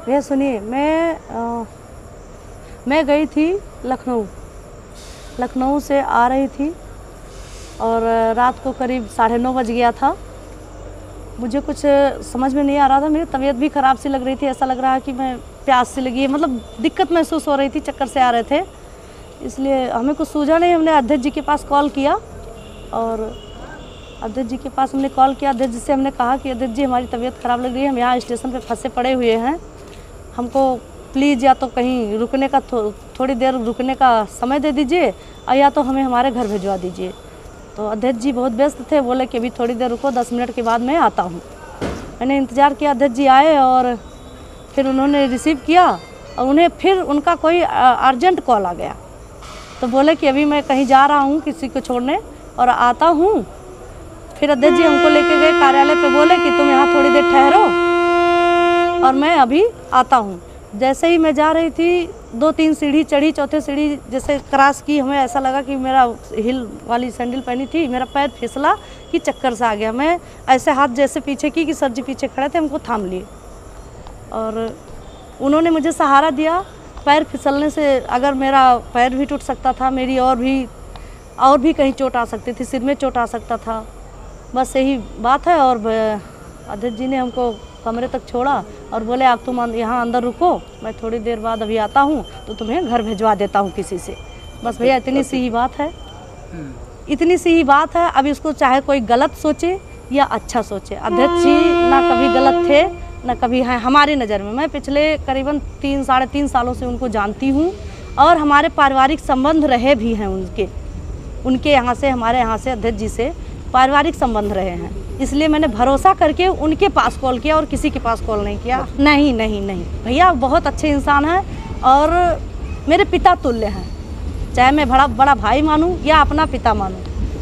भैया सुनिए, मैं गई थी लखनऊ से आ रही थी और रात को करीब 9:30 बज गया था। मुझे कुछ समझ में नहीं आ रहा था, मेरी तबीयत भी ख़राब सी लग रही थी, ऐसा लग रहा है कि मैं प्यास सी लगी है, मतलब दिक्कत महसूस हो रही थी, चक्कर से आ रहे थे, इसलिए हमें कुछ सूझा नहीं। हमने अध्यक्ष जी के पास कॉल किया और अध्यक्ष जी के पास हमने कॉल किया। अध्यक्ष जी से हमने कहा कि अध्यक्ष जी हमारी तबीयत ख़राब लग रही है, हम यहाँ स्टेशन पे फंसे पड़े हुए हैं, हमको प्लीज़ या तो कहीं रुकने का थोड़ी देर रुकने का समय दे दीजिए और या तो हमें हमारे घर भिजवा दीजिए। तो अध्यक्ष जी बहुत व्यस्त थे, बोले कि अभी थोड़ी देर रुको, 10 मिनट के बाद मैं आता हूँ। मैंने इंतज़ार किया, अध्यक्ष जी आए और फिर उन्होंने रिसीव किया और उन्हें फिर उनका कोई अर्जेंट कॉल आ गया, तो बोले कि अभी मैं कहीं जा रहा हूँ किसी को छोड़ने और आता हूँ। फिर अध्यक्ष जी हमको लेके गए कार्यालय पे, बोले कि तुम यहाँ थोड़ी देर ठहरो और मैं अभी आता हूँ। जैसे ही मैं जा रही थी, 2-3 सीढ़ी चढ़ी, चौथे सीढ़ी जैसे क्रॉस की, हमें ऐसा लगा कि मेरा हिल वाली सैंडल पहनी थी, मेरा पैर फिसला कि चक्कर सा आ गया। मैं ऐसे हाथ जैसे पीछे की कि सर जी पीछे खड़े थे, हमको थाम लिए और उन्होंने मुझे सहारा दिया। पैर फिसलने से अगर मेरा पैर भी टूट सकता था, मेरी और भी कहीं चोट आ सकती थी, सिर में चोट आ सकता था, बस यही बात है। और अध्यक्ष जी ने हमको कमरे तक छोड़ा और बोले आप तुम यहाँ अंदर रुको, मैं थोड़ी देर बाद अभी आता हूँ तो तुम्हें घर भिजवा देता हूँ किसी से। बस भैया इतनी सी ही बात है, इतनी सी ही बात है। अब इसको चाहे कोई गलत सोचे या अच्छा सोचे, अध्यक्ष जी ना कभी गलत थे ना कभी हैं हमारी नज़र में। मैं पिछले करीबन 3-3.5 सालों से उनको जानती हूँ और हमारे पारिवारिक संबंध रहे भी हैं उनके यहाँ से, हमारे यहाँ से अध्यक्ष जी से पारिवारिक संबंध रहे हैं, इसलिए मैंने भरोसा करके उनके पास कॉल किया और किसी के पास कॉल नहीं किया। नहीं नहीं नहीं भैया, बहुत अच्छे इंसान हैं और मेरे पिता तुल्य हैं, चाहे मैं बड़ा भाई मानूं या अपना पिता मानूं,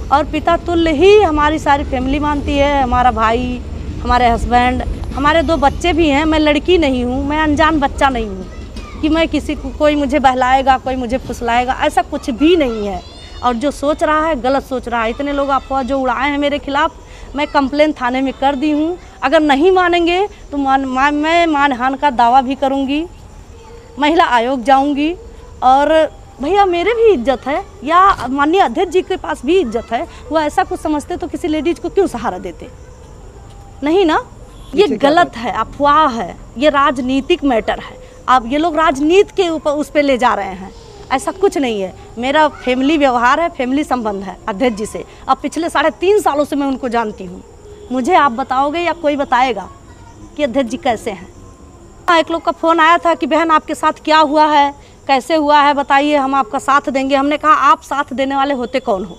और पिता तुल्य ही हमारी सारी फैमिली मानती है। हमारा भाई, हमारे हस्बैंड, हमारे 2 बच्चे भी हैं। मैं लड़की नहीं हूँ, मैं अनजान बच्चा नहीं हूँ कि मैं किसी को कोई मुझे बहलाएगा, कोई मुझे फुसलाएगा, ऐसा कुछ भी नहीं है। और जो सोच रहा है गलत सोच रहा है। इतने लोग अफवाह जो उड़ाए हैं मेरे खिलाफ, मैं कंप्लेन थाने में कर दी हूँ। अगर नहीं मानेंगे तो मैं मानहान का दावा भी करूँगी, महिला आयोग जाऊँगी। और भैया मेरे भी इज्जत है या माननीय अध्यक्ष जी के पास भी इज्जत है, वो ऐसा कुछ समझते तो किसी लेडीज को क्यों सहारा देते? नहीं ना, ये गलत है, अफवाह है, ये राजनीतिक मैटर है। अब ये लोग राजनीति के ऊपर उस पर ले जा रहे हैं, ऐसा कुछ नहीं है। मेरा फैमिली व्यवहार है, फैमिली संबंध है अध्यक्ष जी से। अब पिछले 3.5 सालों से मैं उनको जानती हूँ। मुझे आप बताओगे या कोई बताएगा कि अध्यक्ष जी कैसे हैं? एक लोग का फ़ोन आया था कि बहन आपके साथ क्या हुआ है, कैसे हुआ है बताइए, हम आपका साथ देंगे। हमने कहा आप साथ देने वाले होते कौन हो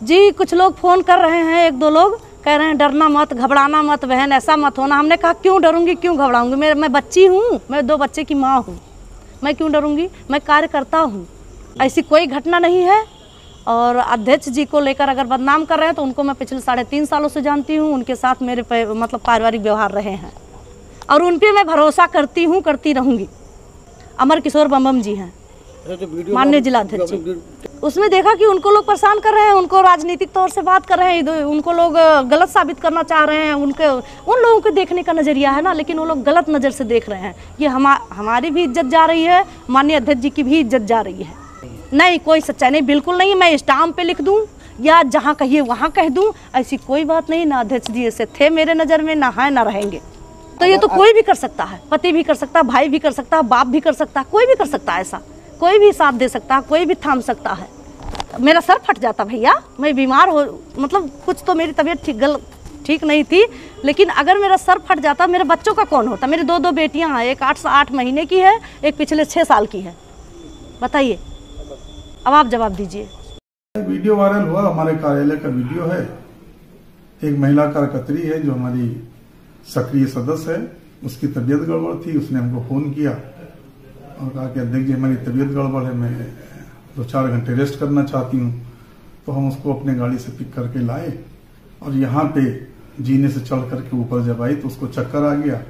जी? कुछ लोग फ़ोन कर रहे हैं, 1-2 लोग कह रहे हैं डरना मत, घबराना मत बहन, ऐसा मत होना। हमने कहा क्यों डरूंगी, क्यों घबराऊंगी? मैं बच्ची हूँ, मैं 2 बच्चे की माँ हूँ, मैं क्यों डरूंगी? मैं कार्य करता हूँ, ऐसी कोई घटना नहीं है। और अध्यक्ष जी को लेकर अगर बदनाम कर रहे हैं तो उनको मैं पिछले 3.5 सालों से जानती हूँ, उनके साथ मेरे मतलब पारिवारिक व्यवहार रहे हैं और उन पर मैं भरोसा करती हूँ, करती रहूँगी। अमर किशोर बम जी हैं माननीय जिला अध्यक्ष जी, उसमें देखा कि उनको लोग परेशान कर रहे हैं, उनको राजनीतिक तौर से बात कर रहे हैं, उनको लोग गलत साबित करना चाह रहे हैं। उन लोगों के देखने का नज़रिया है ना, लेकिन वो लोग गलत नज़र से देख रहे हैं। ये हमारी भी इज्जत जा रही है, माननीय अध्यक्ष जी की भी इज्जत जा रही है। नहीं, कोई सच्चाई नहीं, बिल्कुल नहीं। मैं स्टाम्प पे लिख दूँ या जहाँ कहिए वहाँ कह दूँ, ऐसी कोई बात नहीं। ना अध्यक्ष जी ऐसे थे मेरे नज़र में, ना है ना रहेंगे। तो ये तो कोई भी कर सकता है, पति भी कर सकता है, भाई भी कर सकता है, बाप भी कर सकता है, कोई भी कर सकता है, ऐसा कोई भी साथ दे सकता है, कोई भी थाम सकता है। मेरा सर फट जाता भैया, मैं बीमार हो, मतलब कुछ तो मेरी तबीयत ठीक नहीं थी, लेकिन अगर मेरा सर फट जाता, मेरे बच्चों का कौन होता? मेरी 2 बेटियां हैं, एक 8 महीने की है, एक पिछले 6 साल की है। बताइए, अब आप जवाब दीजिए। वीडियो वायरल हुआ, हमारे कार्यालय का वीडियो है। एक महिला कार्यकर्त्री है जो हमारी सक्रिय सदस्य है, उसकी तबीयत गड़बड़ थी, उसने हमको फोन किया और कहा कि अध्यक्ष जी हमारी तबीयत गड़बड़ है, मैं 2-4 घंटे रेस्ट करना चाहती हूँ। तो हम उसको अपने गाड़ी से पिक करके लाए और यहाँ पे जीने से चढ़ करके ऊपर जब आई तो उसको चक्कर आ गया,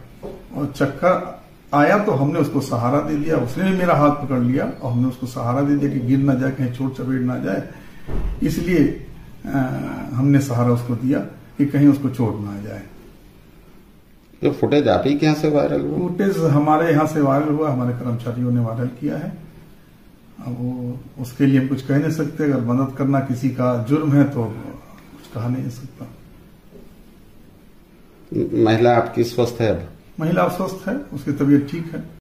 और चक्कर आया तो हमने उसको सहारा दे दिया, उसने भी मेरा हाथ पकड़ लिया और हमने उसको सहारा दे दिया कि गिर ना जाए, कहीं चोट चपेट ना जाए, इसलिए हमने सहारा उसको दिया कि कहीं उसको चोट ना आ जाए। ये फुटेज आप ही के यहाँ से वायरल हुआ? फुटेज हमारे यहाँ से वायरल हुआ, हमारे कर्मचारियों ने वायरल किया है। अब वो उसके लिए हम कुछ कह नहीं सकते। अगर मदद करना किसी का जुर्म है तो कुछ कहा नहीं सकता। महिला आपकी स्वस्थ है अब? महिला स्वस्थ है, उसकी तबीयत ठीक है।